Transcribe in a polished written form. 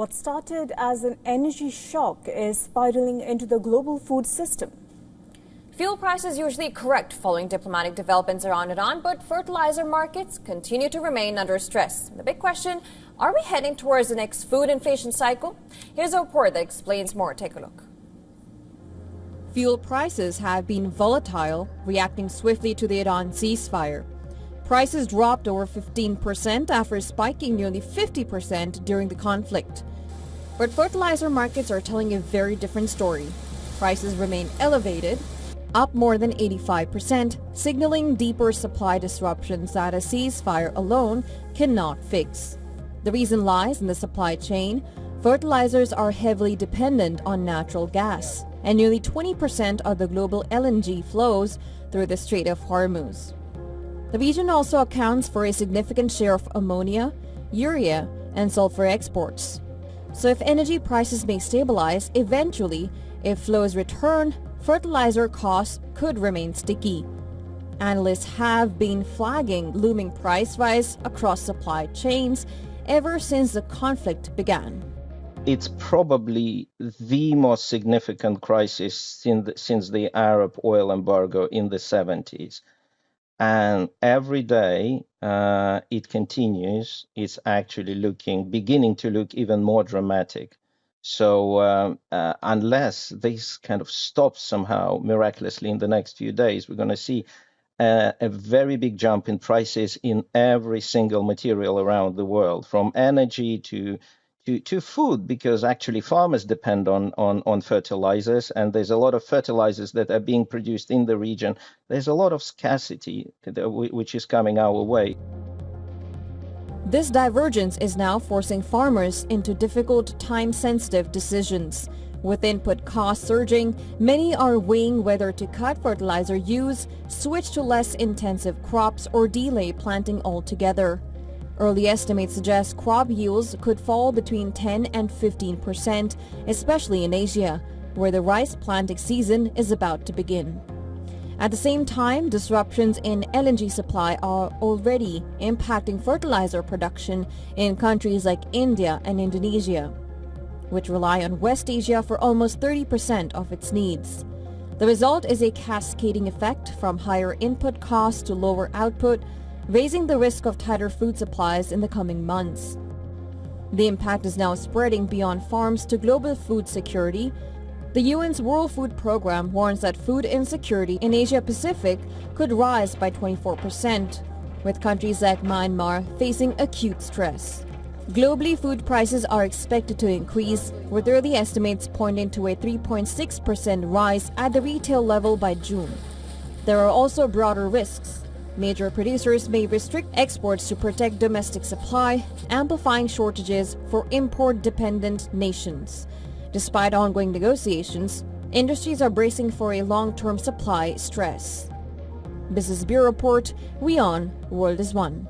What started as an energy shock is spiraling into the global food system. Fuel prices usually correct following diplomatic developments around Iran, but fertilizer markets continue to remain under stress. The big question, are we heading towards the next food inflation cycle? Here's a report that explains more. Take a look. Fuel prices have been volatile, reacting swiftly to the Iran ceasefire. Prices dropped over 15% after spiking nearly 50% during the conflict. But fertilizer markets are telling a very different story. Prices remain elevated, up more than 85%, signaling deeper supply disruptions that a ceasefire alone cannot fix. The reason lies in the supply chain. Fertilizers are heavily dependent on natural gas, and nearly 20% of the global LNG flows through the Strait of Hormuz. The region also accounts for a significant share of ammonia, urea, and sulfur exports. So if energy prices may stabilize, eventually, if flows return, fertilizer costs could remain sticky. Analysts have been flagging looming price rise across supply chains ever since the conflict began. It's probably the most significant crisis since the Arab oil embargo in the 70s. And every day it continues. It's actually beginning to look even more dramatic. So unless this kind of stops somehow miraculously in the next few days, we're going to see a very big jump in prices in every single material around the world, from energy to food, because actually farmers depend on fertilizers, and there's a lot of fertilizers that are being produced in the region. There's a lot of scarcity which is coming our way. This divergence is now forcing farmers into difficult, time-sensitive decisions. With input costs surging, many are weighing whether to cut fertilizer use, switch to less intensive crops, or delay planting altogether. Early estimates suggest crop yields could fall between 10 and 15%, especially in Asia, where the rice planting season is about to begin. At the same time, disruptions in LNG supply are already impacting fertilizer production in countries like India and Indonesia, which rely on West Asia for almost 30% of its needs. The result is a cascading effect from higher input costs to lower output, raising the risk of tighter food supplies in the coming months. The impact is now spreading beyond farms to global food security. The UN's World Food Program warns that food insecurity in Asia-Pacific could rise by 24%, with countries like Myanmar facing acute stress. Globally, food prices are expected to increase, with early estimates pointing to a 3.6% rise at the retail level by June. There are also broader risks. Major producers may restrict exports to protect domestic supply, amplifying shortages for import-dependent nations. Despite ongoing negotiations, industries are bracing for a long-term supply stress. Business Bureau Report, WION World is One.